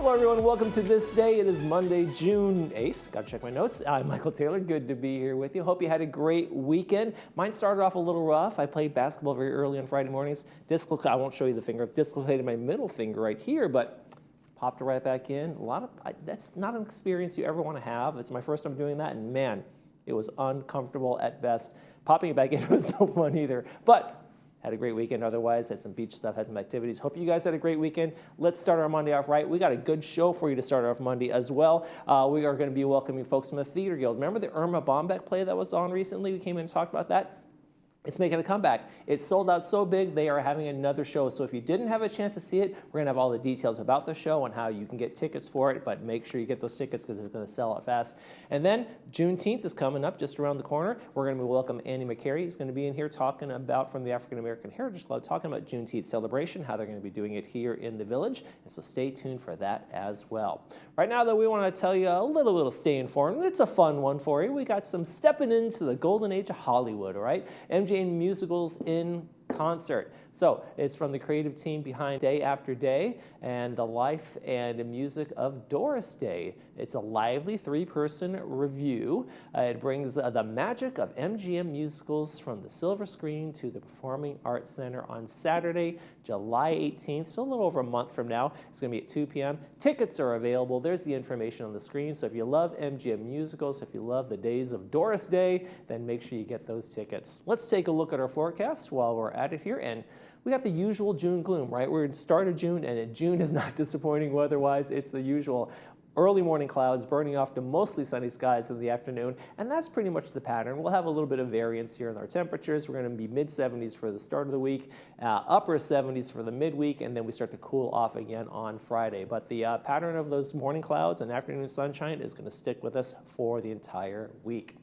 Hello everyone, welcome to This Day. It is Monday, June 8th. Gotta check my notes. I'm Michael Taylor, good to be here with you. Hope you had a great weekend. Mine started off a little rough. I played basketball very early on Friday mornings. I won't show you the finger. Dislocated my middle finger right here, but popped it right back in. That's not an experience you ever want to have. It's my first time doing that, and man, it was uncomfortable at best. Popping it back in was no fun either, but had a great weekend otherwise, had some beach stuff, had some activities. Hope you guys had a great weekend. Let's start our Monday off right. We got a good show for you to start off Monday as well. We are going to be welcoming folks from the Theater Guild. Remember the Irma Bombeck play that was on recently? We came in and talked about that. It's making a comeback. It sold out so big, they are having another show. So if you didn't have a chance to see it, we're going to have all the details about the show and how you can get tickets for it, but make sure you get those tickets because it's going to sell out fast. And then Juneteenth is coming up just around the corner. We're going to welcome Andy McCary. He's going to be in here talking about, from the African American Heritage Club, talking about Juneteenth celebration, how they're going to be doing it here in the village. And so stay tuned for that as well. Right now, though, we want to tell you a little bit of Stay Informed. It's a fun one for you. We got some stepping into the golden age of Hollywood, all right? MJ Musicals in Concert. So it's from the creative team behind Day After Day and the life and music of Doris Day. It's a lively three-person review. It brings the magic of MGM musicals from the silver screen to the Performing Arts Center on Saturday, July 18th, so a little over a month from now. It's going to be at 2 p.m. Tickets are available. There's the information on the screen. So if you love MGM musicals, if you love the days of Doris Day, then make sure you get those tickets. Let's take a look at our forecast while we're at it here. And we got the usual June gloom, right? We're in start of June, and June is not disappointing weather-wise. It's the usual early morning clouds burning off to mostly sunny skies in the afternoon, and that's pretty much the pattern. We'll have a little bit of variance here in our temperatures. We're going to be mid-70s for the start of the week, upper 70s for the midweek, and then we start to cool off again on Friday. But the pattern of those morning clouds and afternoon sunshine is going to stick with us for the entire week.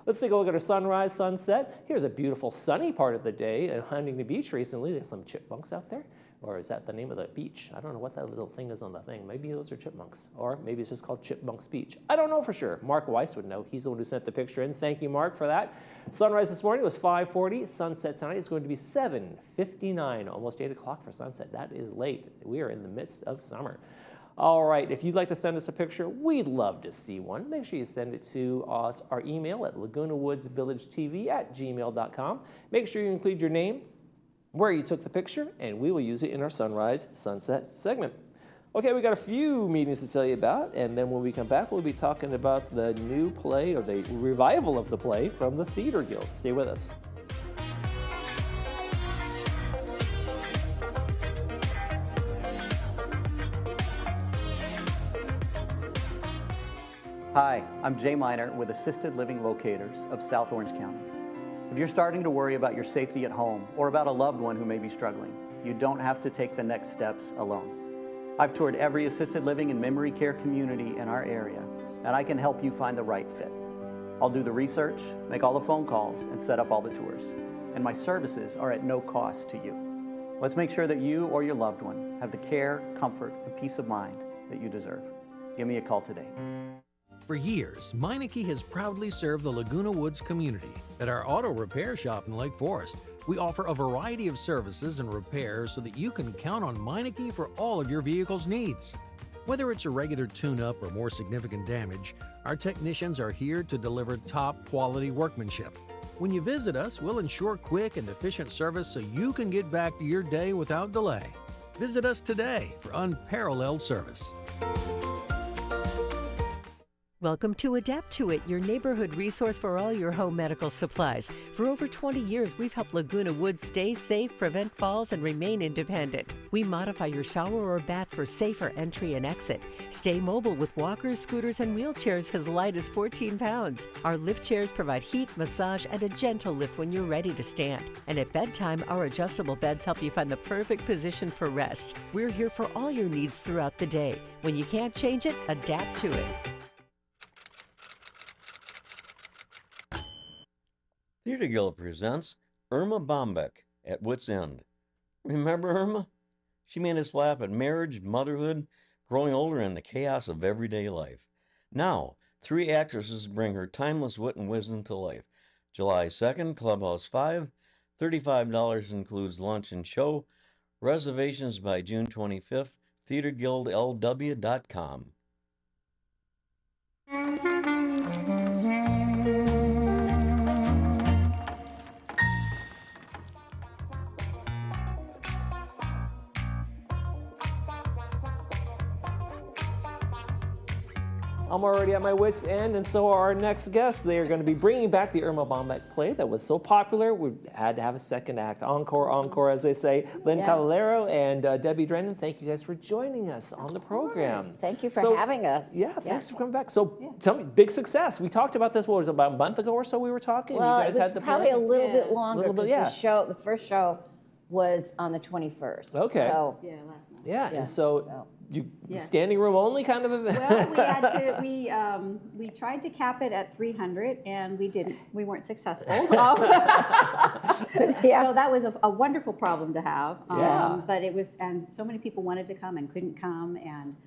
Let's take a look at our sunrise, sunset. Here's a beautiful sunny part of the day at Huntington Beach recently. There's some chipmunks out there. Or is that the name of the beach? I don't know what that little thing is on the thing. Maybe those are chipmunks. Or maybe it's just called Chipmunks Beach. I don't know for sure. Mark Weiss would know. He's the one who sent the picture in. Thank you, Mark, for that. Sunrise this morning was 5:40. Sunset tonight is going to be 7:59. Almost 8 o'clock for sunset. That is late. We are in the midst of summer. All right, if you'd like to send us a picture, we'd love to see one. Make sure you send it to us, our email at lagunawoodsvillagetv@gmail.com. Make sure you include your name, where you took the picture, and we will use it in our sunrise sunset segment. Okay, we got a few meetings to tell you about, and then when we come back, we'll be talking about the new play, or the revival of the play from the Theater Guild. Stay with us. Hi, I'm Jay Miner with Assisted Living Locators of South Orange County. If you're starting to worry about your safety at home or about a loved one who may be struggling, you don't have to take the next steps alone. I've toured every assisted living and memory care community in our area, and I can help you find the right fit. I'll do the research, make all the phone calls, and set up all the tours. And my services are at no cost to you. Let's make sure that you or your loved one have the care, comfort, and peace of mind that you deserve. Give me a call today. For years, Meineke has proudly served the Laguna Woods community. At our auto repair shop in Lake Forest, we offer a variety of services and repairs so that you can count on Meineke for all of your vehicle's needs. Whether it's a regular tune-up or more significant damage, our technicians are here to deliver top-quality workmanship. When you visit us, we'll ensure quick and efficient service so you can get back to your day without delay. Visit us today for unparalleled service. Welcome to Adapt to It, your neighborhood resource for all your home medical supplies. For over 20 years, we've helped Laguna Woods stay safe, prevent falls, and remain independent. We modify your shower or bath for safer entry and exit. Stay mobile with walkers, scooters, and wheelchairs as light as 14 pounds. Our lift chairs provide heat, massage, and a gentle lift when you're ready to stand. And at bedtime, our adjustable beds help you find the perfect position for rest. We're here for all your needs throughout the day. When you can't change it, adapt to it. Theater Guild presents Irma Bombeck at Wits End. Remember Irma? She made us laugh at marriage, motherhood, growing older, and the chaos of everyday life. Now, 3 actresses bring her timeless wit and wisdom to life. July 2nd, Clubhouse 5. $35 includes lunch and show. Reservations by June 25th. theaterguildlw.com. I'm already at my wit's end, and so are our next guests. They are going to be bringing back the Irma Bombeck play that was so popular. We had to have a second act. Encore, as they say. Lynn Caballero and Debbie Drennan, thank you guys for joining us on the program. Thank you for having us. Yeah, thanks for coming back. So tell me, big success. We talked about this, what was it, about a month ago or so we were talking? Well, you guys it was had the probably play? a little bit longer Little because bit, the first show was on the 21st. Okay. So, Yeah, last month. Yeah, Yeah, and so, so. standing room only kind of event? Well, we had to, we tried to cap it at 300 and we didn't, we weren't successful. So that was a wonderful problem to have. Yeah. But it was, and so many people wanted to come and couldn't come, and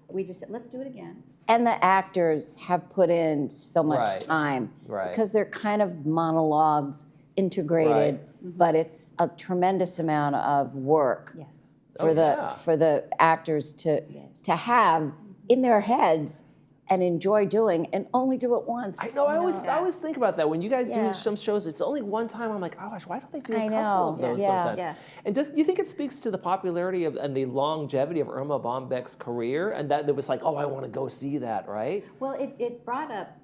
we just said, let's do it again. And the actors have put in so much Right. time Right. because they're kind of monologues integrated, but it's a tremendous amount of work Yes. for the actors to have in their heads and enjoy doing and only do it once. I know, I always think about that. When you guys do Yeah. some shows, it's only one time. I'm like, oh gosh, why don't they do a I couple know. of those Yeah. sometimes? Yeah. And do you think it speaks to the popularity of and the longevity of Irma Bombeck's career, and that it was like, oh, I want to go see that, right? Well, it brought up,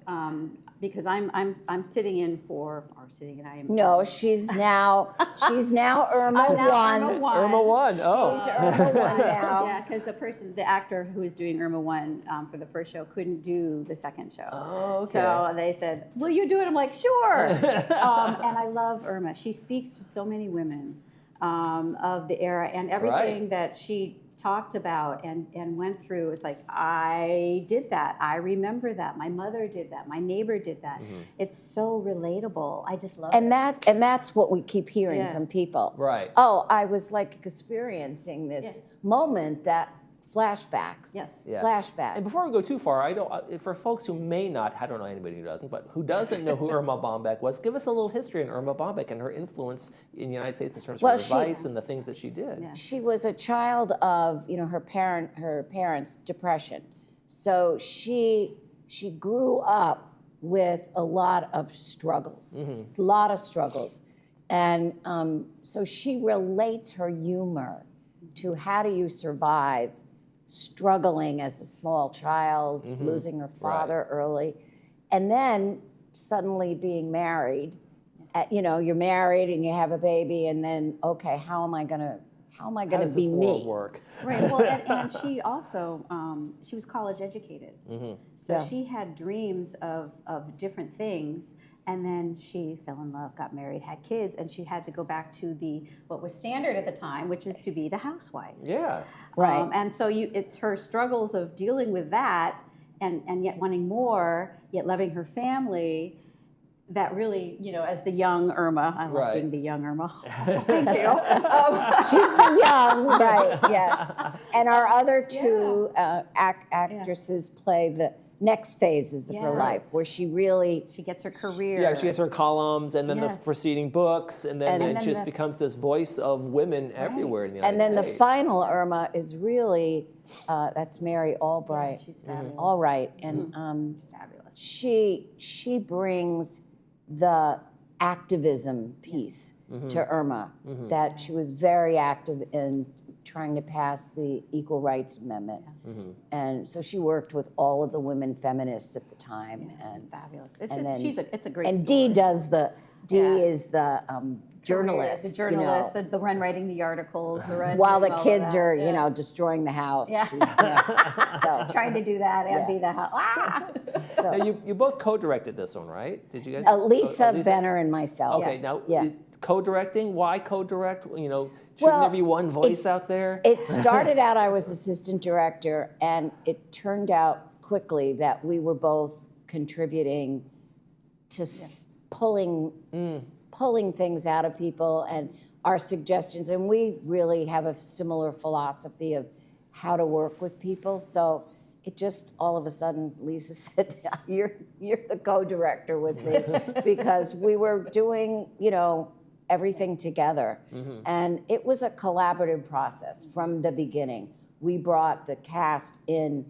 because I'm sitting in for, or sitting and I am. No, she's now Irma I'm now One. Irma One. Irma One, oh. She's Irma One now. Yeah, because the actor who was doing Irma 1 for the first show couldn't do the second show. Oh, okay. So they said, will you do it? I'm like, sure. And I love Irma. She speaks to so many women of the era, and everything that she talked about and went through. It's like, I did that. I remember that. My mother did that. My neighbor did that. It's so relatable. I just love it. And that's what we keep hearing Yeah. from people. Right. Oh, I was like experiencing this moment that flashbacks. Yes. Yeah. Flashbacks. And before we go too far, for folks who may not, I don't know anybody who doesn't, but who doesn't know who Irma Bombeck was, give us a little history on Irma Bombeck and her influence in the United States in terms of her advice and the things that she did. Yeah. She was a child of, her parents' depression. So she grew up with a lot of struggles, a lot of struggles. And so she relates her humor to how do you survive struggling as a small child, losing her father early, and then suddenly being married. You're married and you have a baby, and then okay, how am I gonna be me? Work? Right. Well, and she also she was college educated, so she had dreams of different things, and then she fell in love, got married, had kids, and she had to go back to what was standard at the time, which is to be the housewife. Yeah. Right. And so it's her struggles of dealing with that, and yet wanting more, yet loving her family. That really, as the young Irma, I love being the young Irma. Thank you. She's the young, right? Yes. And our other two actresses play the next phases of her life, where she gets her career. Yeah, she gets her columns, and then the Yes. preceding books, and then And it just becomes this voice of women everywhere in the United and then States. the final Irma is really that's Mary Albright. Yeah, she's fabulous. Albright, and Fabulous. she brings the activism piece to Irma, that she was very active in trying to pass the Equal Rights Amendment. And so she worked with all of the women feminists at the time. And Fabulous. It's a great and story. Dee is the journalist. The journalist, the one writing the articles. While the kids are, destroying the house. Yeah. She's, so trying to do that and be the house. So Now, you both co-directed this one, right? Did you guys? Lisa Benner and myself. Okay, now Yeah. is co-directing. Why co-direct? Shouldn't Well, there be one voice out there? It started out, I was assistant director, and it turned out quickly that we were both contributing to pulling things out of people and our suggestions. And we really have a similar philosophy of how to work with people. So it just all of a sudden, Lisa said, "You're the co-director with me," because we were doing, everything together. And it was a collaborative process from the beginning. we brought the cast in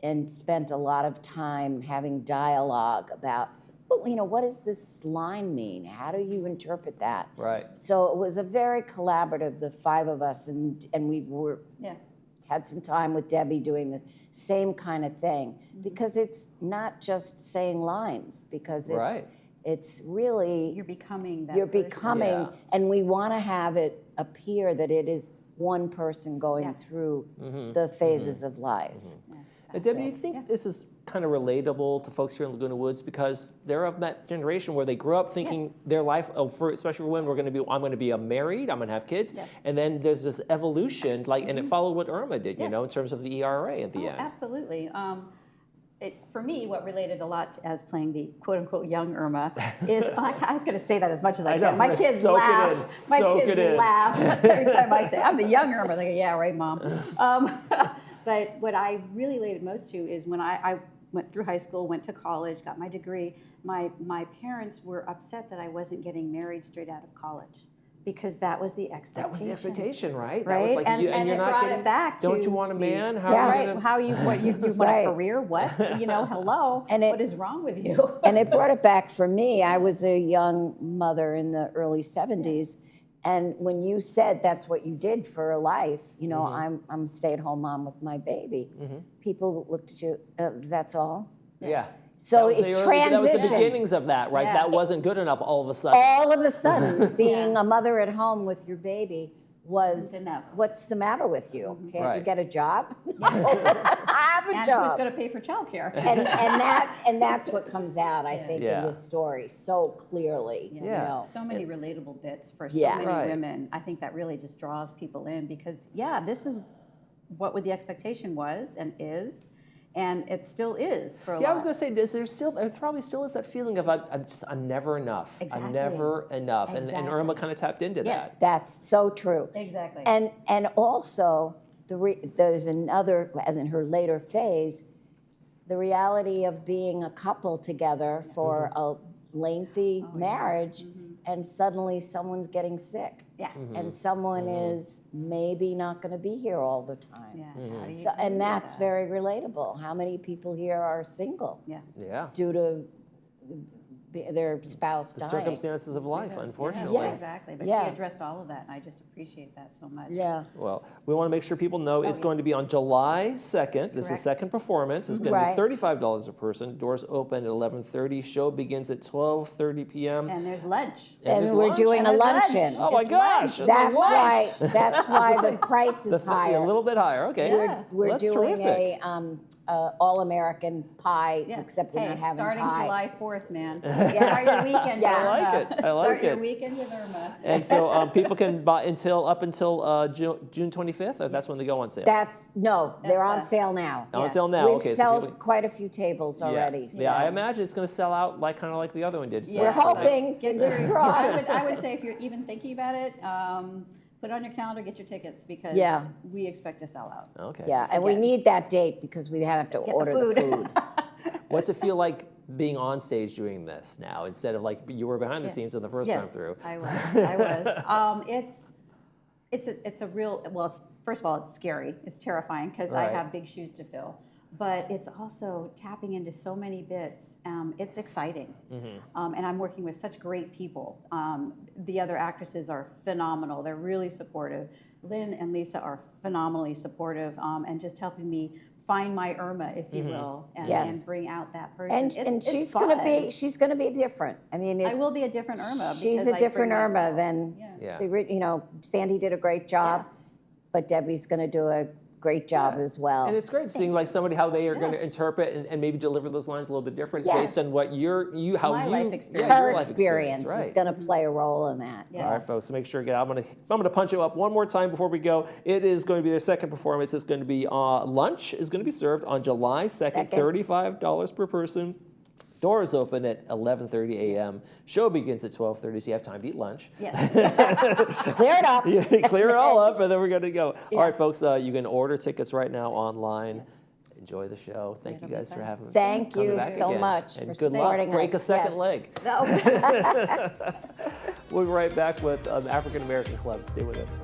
and spent a lot of time having dialogue about, well, what does this line mean? How do you interpret that? Right. So it was a very collaborative, the five of us, and we had some time with Debbie doing the same kind of thing, because it's not just saying lines, because it's really You're becoming that you're person. becoming, and we want to have it appear that it is one person going through the phases of life. And Debbie, do you think this is kind of relatable to folks here in Laguna Woods, because they're of that generation where they grew up thinking their life, especially for women, I'm going to be married, I'm going to have kids, and then there's this evolution, and it followed what Irma did, in terms of the ERA at the end. Absolutely. For me, what related a lot as playing the quote-unquote young Irma is, I'm going to say that as much as I can. My kids laugh. My kids laugh every time I say, I'm the young Irma. They go, yeah, right, Mom. But what I really related most to is when I went through high school, went to college, got my degree, my parents were upset that I wasn't getting married straight out of college, because that was the expectation. That was the expectation, right? Right, That was like, and you're not getting. it back don't to you want a man? How you want a career? What? Hello. And what is wrong with you? And it brought it back for me. I was a young mother in the early 70s. And when you said that's what you did for a life, I'm a stay-at-home mom with my baby, people looked at you, that's all? Yeah. So it transitioned. That was the beginnings of that, right? Yeah. That wasn't good enough all of a sudden. All of a sudden, being a mother at home with your baby was enough. What's the matter with you? Can't you get a job? I have a And job. who's going to pay for childcare? and that's what comes out, I think, in this story so clearly. There's so many relatable bits for so many women. I think that really just draws people in, because this is what the expectation was and is. And it still is for a lot. I was going to say, there probably still is that feeling of I'm never enough. Exactly. I'm never enough. And Irma kind of tapped into that. That's so true. Exactly. And also, there's another, as in her later phase, the reality of being a couple together for a lengthy marriage, and suddenly someone's getting sick. Yeah. And someone is maybe not going to be here all the time. Yeah. How do you So, and do that's that? very relatable. How many people here are single Yeah. due to their spouse The dying? circumstances of life, unfortunately. Yes. Exactly. But Yeah. she addressed all of that, and I just appreciate that so much. Yeah. Well, we want to make sure people know it's going to be on July 2nd. This is Correct. second performance. It's going to be $35 a person. Doors open at 11:30. Show begins at 12:30 p.m. And there's lunch. And there's we're lunch. doing a And there's luncheon. lunch. Oh my It's gosh! lunch. That's That's why the price is higher. A little bit higher. Okay. We're That's doing terrific. a all-American pie, except we're not having starting pie. July 4th, man. Start your weekend. Yeah. I like Irma. it. I like Start your it. weekend with Irma. And so people can buy up until June 25th, or that's when they go on sale. They're on that. sale now. On sale now. We've Okay. sold So people, quite a few tables already. Yeah, I imagine it's going to sell out kind of like the other one did. So We're so that's- hoping, fingers crossed. I would say if you're even thinking about it, put it on your calendar, get your tickets, because we expect to sell out. Okay. Yeah, and we need that date because we have to Get order the the food. food. What's it feel like being on stage doing this now instead of like you were behind the scenes the first time through? I was. It's a real, first of all, it's scary. It's terrifying because I have big shoes to fill. But it's also tapping into so many bits. It's exciting. And I'm working with such great people. The other actresses are phenomenal. They're really supportive. Lynn and Lisa are phenomenally supportive and just helping me find my Irma, if you will, and bring out that person. And It's she's fun. gonna be different. I mean, I will be a different Irma. she's because a I different bring Irma myself. than Yeah. Sandy did a great job, but Debbie's gonna do a great job as well. And it's great seeing somebody how they are going to interpret and maybe deliver those lines a little bit different Yes. based on what My life experience. Her your life experience is gonna play a role in that. All right, folks. So make sure I'm gonna punch it up one more time before we go. It is going to be their second performance. It's going to be lunch is going to be served on July 2nd. $35 per person. Doors open at 11:30 a.m. Show begins at 12:30, so you have time to eat lunch. Yes. Clear it up. Clear it all up, and then we're going to go. All right, folks. You can order tickets right now online. Enjoy the show. Thank you guys for having me. Thank coming you back so again. much And for good luck. supporting Break a us. second Yes. leg. We'll be right back with African American Club. Stay with us.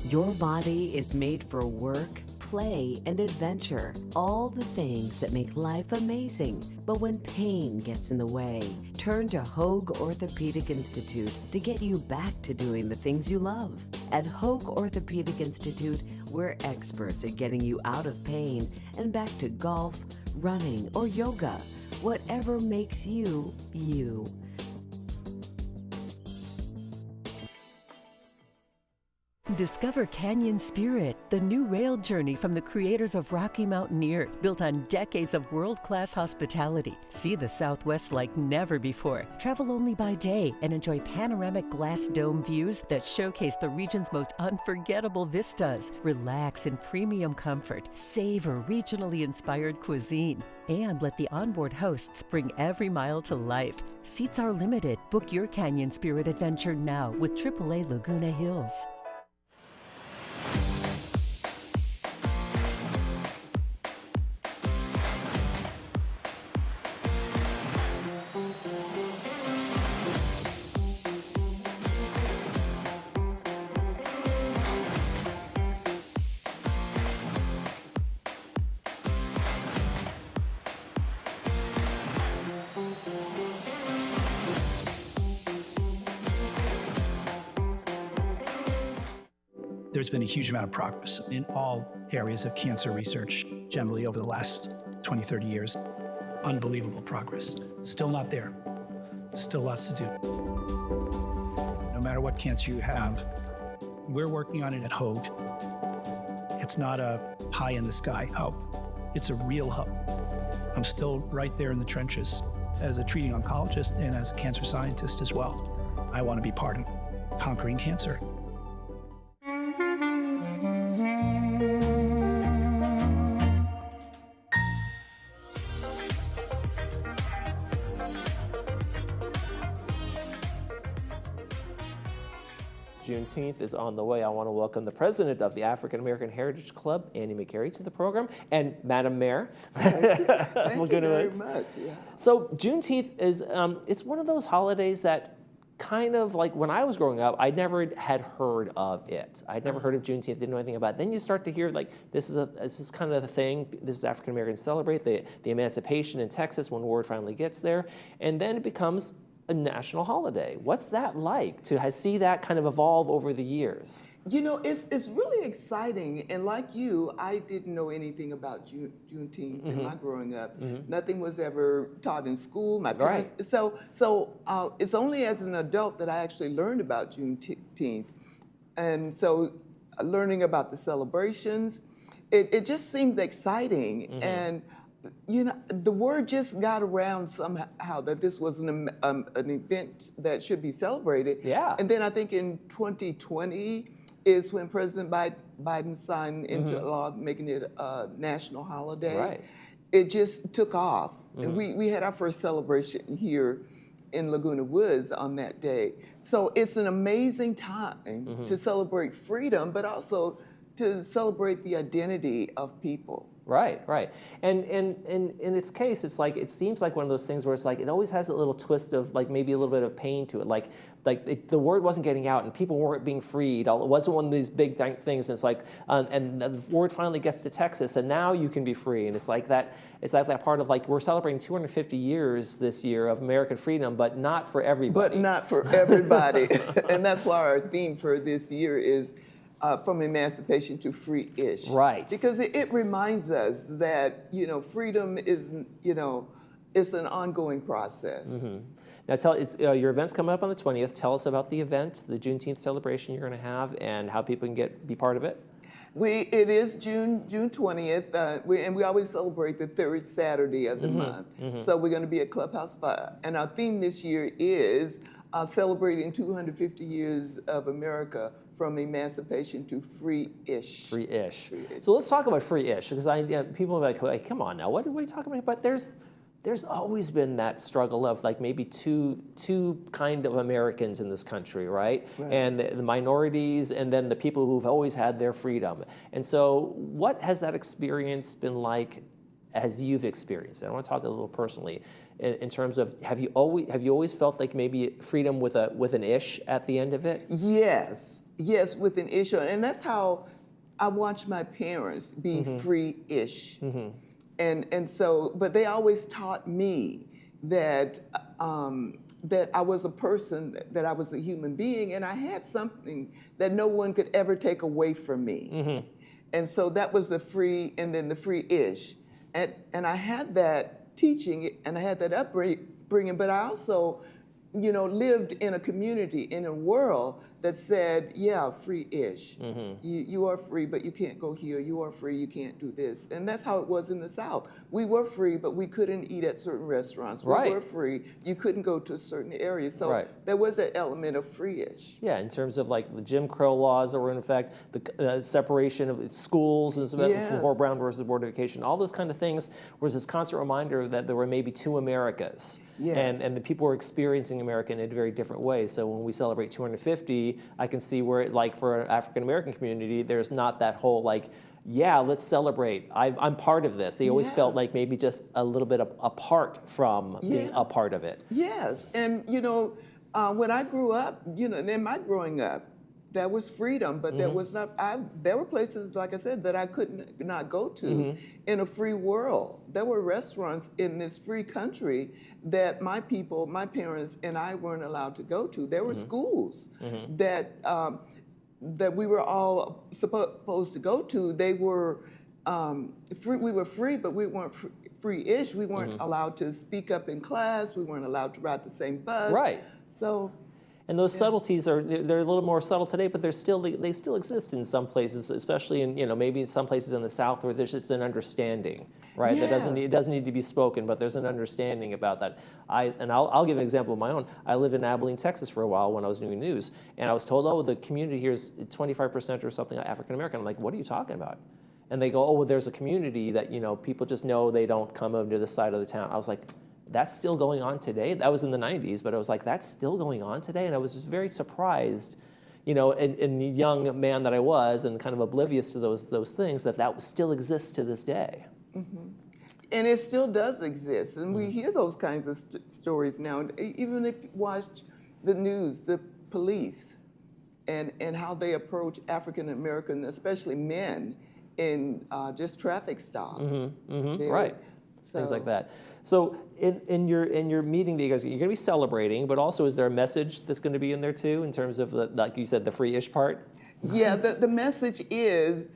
Your body is made for work, play, and adventure. All the things that make life amazing. But when pain gets in the way, turn to Hoag Orthopedic Institute to get you back to doing the things you love. At Hoag Orthopedic Institute, we're experts at getting you out of pain and back to golf, running, or yoga. Whatever makes you, you. Discover Canyon Spirit, the new rail journey from the creators of Rocky Mountaineer, built on decades of world-class hospitality. See the Southwest like never before. Travel only by day and enjoy panoramic glass dome views that showcase the region's most unforgettable vistas. Relax in premium comfort. Savor regionally inspired cuisine. And let the onboard hosts bring every mile to life. Seats are limited. Book your Canyon Spirit adventure now with AAA Laguna Hills. There's been a huge amount of progress in all areas of cancer research, generally over the last 20, 30 years. Unbelievable progress. Still not there. Still lots to do. No matter what cancer you have, we're working on it at Hoag. It's not a pie in the sky hub. It's a real hub. I'm still right there in the trenches as a treating oncologist and as a cancer scientist as well. I want to be part of conquering cancer. Juneteenth is on the way. I want to welcome the president of the African American Heritage Club, Andy McCary, to the program, and Madam Mayor. Thank you very much. Yeah. So Juneteenth is, it's one of those holidays that kind of like when I was growing up, I never had heard of it. I'd never heard of Juneteenth, didn't know anything about it. Then you start to hear like, this is kind of the thing, this is African Americans celebrate, the emancipation in Texas when word finally gets there, and then it becomes a national holiday. What's that like to see that kind of evolve over the years? You know, it's really exciting. And like you, I didn't know anything about Juneteenth in my growing up. Nothing was ever taught in school. My parents. Right. So it's only as an adult that I actually learned about Juneteenth. And so learning about the celebrations, it just seemed exciting. And you know, the word just got around somehow that this was an event that should be celebrated. Yeah. And then I think in 2020 is when President Biden signed into law making it a national holiday. Right. It just took off. And we had our first celebration here in Laguna Woods on that day. So it's an amazing time to celebrate freedom, but also to celebrate the identity of people. Right, right. And in its case, it's like, it seems like one of those things where it's like, it always has a little twist of like maybe a little bit of pain to it. Like the word wasn't getting out and people weren't being freed. It wasn't one of these big things. And it's like, and the word finally gets to Texas and now you can be free. And it's like that part of like, we're celebrating 250 years this year of American freedom, but not for everybody. But not for everybody. And that's why our theme for this year is from emancipation to free-ish. Right. Because it reminds us that, you know, freedom is, you know, it's an ongoing process. Now, your event's coming up on the 20th. Tell us about the event, the Juneteenth celebration you're going to have, and how people can be part of it. It is June 20th, and we always celebrate the third Saturday of the month. So we're going to be at Clubhouse 5. And our theme this year is celebrating 250 years of America from emancipation to free-ish. Free-ish. So let's talk about free-ish, because people are like, come on now, what are we talking about? But there's always been that struggle of like maybe two kind of Americans in this country, right? And the minorities, and then the people who've always had their freedom. And so what has that experience been like as you've experienced it? I want to talk a little personally in terms of, have you always felt like maybe freedom with an ish at the end of it? Yes. Yes, with an issue. And that's how I watched my parents be free-ish. And so, but they always taught me that that I was a person, that I was a human being, and I had something that no one could ever take away from me. And so that was the free, and then the free-ish. And I had that teaching, and I had that upbringing, but I also, you know, lived in a community, in a world that said, yeah, free-ish. You are free, but you can't go here. You are free, you can't do this. And that's how it was in the South. We were free, but we couldn't eat at certain restaurants. We were free, you couldn't go to certain areas. So there was that element of free-ish. Yeah, in terms of like the Jim Crow laws that were in effect, the separation of schools and for Brown versus Board of Education, all those kind of things was this constant reminder that there were maybe two Americas. And the people were experiencing America in a very different way. So when we celebrate 250, I can see where, like for an African American community, there's not that whole like, yeah, let's celebrate. I'm part of this. They always felt like maybe just a little bit apart from being a part of it. Yes, and you know, when I grew up, you know, in my growing up, there was freedom, but there was not. There were places, like I said, that I could not go to in a free world. There were restaurants in this free country that my people, my parents, and I weren't allowed to go to. There were schools that that we were all supposed to go to. They were free. We were free, but we weren't free-ish. We weren't allowed to speak up in class. We weren't allowed to ride the same bus. Right. So. And those subtleties they're a little more subtle today, but they still exist in some places, especially in, you know, maybe in some places in the South where there's just an understanding, right? That doesn't need to be spoken, but there's an understanding about that. I'll give an example of my own. I lived in Abilene, Texas for a while when I was doing news, and I was told, oh, the community here is 25% or something African American. I'm like, what are you talking about? And they go, oh, well, there's a community that, you know, people just know they don't come over to this side of the town. I was like, that's still going on today. That was in the 90s, but I was like, that's still going on today? And I was just very surprised, you know, in the young man that I was and kind of oblivious to those things, that still exists to this day. And it still does exist. And we hear those kinds of stories now. Even if you watch the news, the police, and how they approach African American, especially men, in just traffic stops. Right. Things like that. So in your meeting that you're going to be celebrating, but also is there a message that's going to be in there too, in terms of like you said, the free-ish part? Yeah, the message is,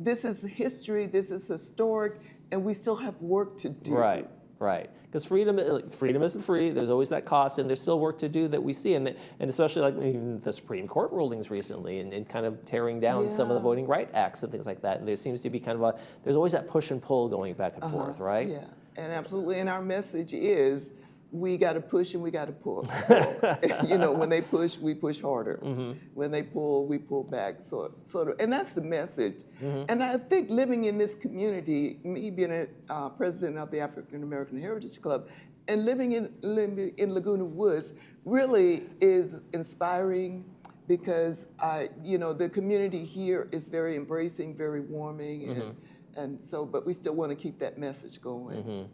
this is history, this is historic, and we still have work to do. Right. Because freedom isn't free. There's always that cost, and there's still work to do that we see, and especially like in the Supreme Court rulings recently, and kind of tearing down some of the Voting Rights Acts and things like that. And there seems to be kind of there's always that push and pull going back and forth, right? Yeah, and absolutely. And our message is, we got to push and we got to pull. You know, when they push, we push harder. When they pull, we pull back. Sort of, and that's the message. And I think living in this community, me being a president of the African American Heritage Club, and living in Laguna Woods really is inspiring, because you know, the community here is very embracing, very warming, and so, but we still want to keep that message going.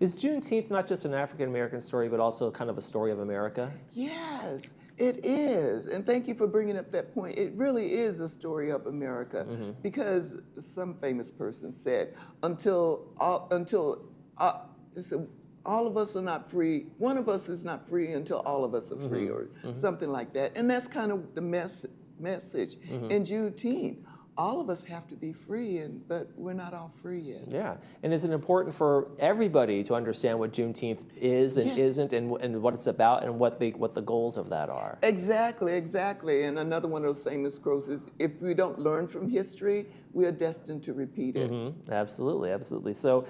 Is Juneteenth not just an African American story, but also kind of a story of America? Yes, it is. And thank you for bringing up that point. It really is a story of America, because some famous person said, until all of us are not free, one of us is not free until all of us are free, or something like that. And that's kind of the message in Juneteenth. All of us have to be free, but we're not all free yet. Yeah, and is it important for everybody to understand what Juneteenth is and isn't, and what it's about, and what the goals of that are? Exactly. And another one of those famous quotes is, if we don't learn from history, we are destined to repeat it. Absolutely. So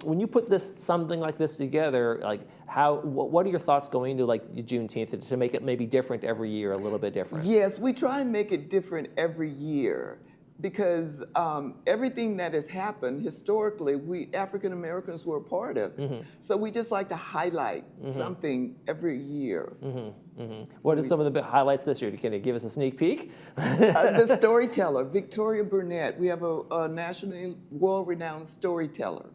when you put something like this together, like what are your thoughts going into like Juneteenth to make it maybe different every year, a little bit different? Yes, we try and make it different every year, because everything that has happened historically, we African Americans were a part of it. So we just like to highlight something every year. What are some of the big highlights this year? Can you give us a sneak peek? The storyteller, Victoria Burnett. We have a nationally world-renowned storyteller.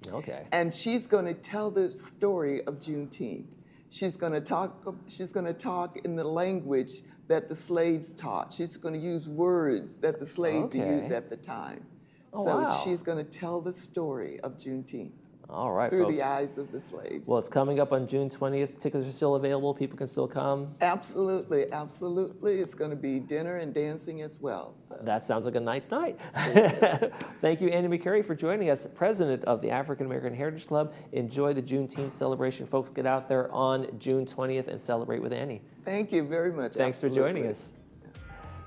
Okay. And she's going to tell the story of Juneteenth. She's going to talk in the language that the slaves taught. She's going to use words that the slaves used at the time. Oh, so wow. she's going to tell the story of Juneteenth. All right, through folks. the eyes of the slaves. Well, it's coming up on June 20th. Tickets are still available. People can still come. Absolutely, absolutely. It's going to be dinner and dancing as well. So. That sounds like a nice night. Thank you, Andy McCary, for joining us, president of the African American Heritage Club. Enjoy the Juneteenth celebration. Folks, get out there on June 20th and celebrate with Annie. Thank you very much. Thanks for joining us.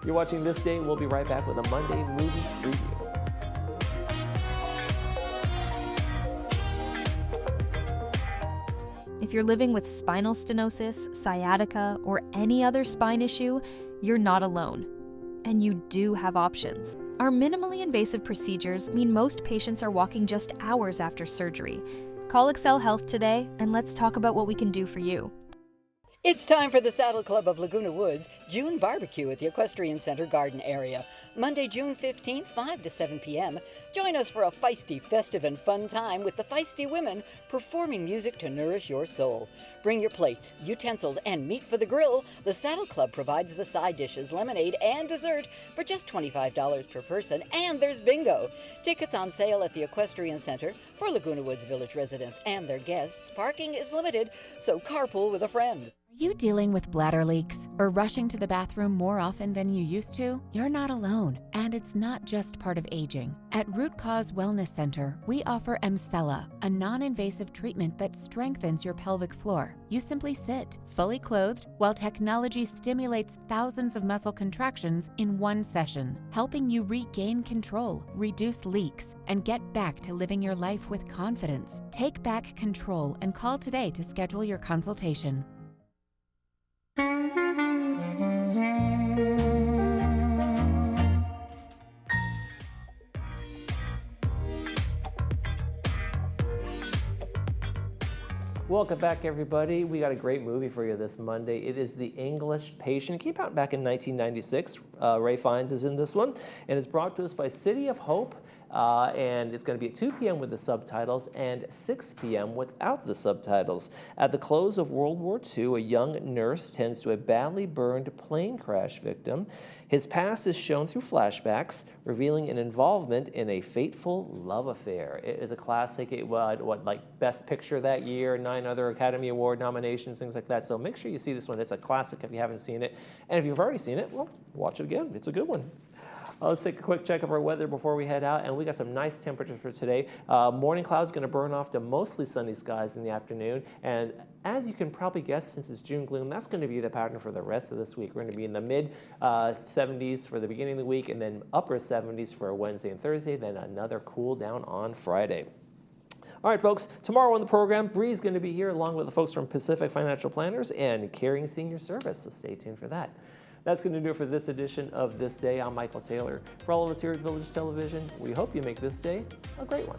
You're watching This Day. We'll be right back with a Monday movie preview. If you're living with spinal stenosis, sciatica, or any other spine issue, you're not alone. And you do have options. Our minimally invasive procedures mean most patients are walking just hours after surgery. Call Excel Health today and let's talk about what we can do for you. It's time for the Saddle Club of Laguna Woods June Barbecue at the Equestrian Center Garden Area. Monday, June 15th, 5 to 7 p.m. Join us for a feisty, festive, and fun time with the Feisty Women performing music to nourish your soul. Bring your plates, utensils, and meat for the grill. The Saddle Club provides the side dishes, lemonade, and dessert for just $25 per person, and there's bingo. Tickets on sale at the Equestrian Center for Laguna Woods Village residents and their guests. Parking is limited, so carpool with a friend. Are you dealing with bladder leaks or rushing to the bathroom more often than you used to? You're not alone, and it's not just part of aging. At Root Cause Wellness Center, we offer Emsella, a non-invasive treatment that strengthens your pelvic floor. You simply sit, fully clothed, while technology stimulates thousands of muscle contractions in one session, helping you regain control, reduce leaks, and get back to living your life with confidence. Take back control and call today to schedule your consultation. Welcome back, everybody. We got a great movie for you this Monday. It is The English Patient. It came out back in 1996. Ray Fiennes is in this one, and it's brought to us by City of Hope. And it's going to be at 2 p.m. with the subtitles and 6 p.m. without the subtitles. At the close of World War II, a young nurse tends to a badly burned plane crash victim. His past is shown through flashbacks, revealing an involvement in a fateful love affair. It is a classic. It won, like Best Picture that year, 9 other Academy Award nominations, things like that. So make sure you see this one. It's a classic if you haven't seen it. And if you've already seen it, well, watch it again. It's a good one. Let's take a quick check of our weather before we head out, and we got some nice temperatures for today. Morning clouds going to burn off to mostly sunny skies in the afternoon, and as you can probably guess, since it's June gloom, that's going to be the pattern for the rest of this week. We're going to be in the mid 70s for the beginning of the week, and then upper 70s for Wednesday and Thursday, then another cool down on Friday. All right, folks, tomorrow on the program, Bree's going to be here along with the folks from Pacific Financial Planners and Caring Senior Service, so stay tuned for that. That's going to do it for this edition of This Day. I'm Michael Taylor. For all of us here at Village Television, we hope you make this day a great one.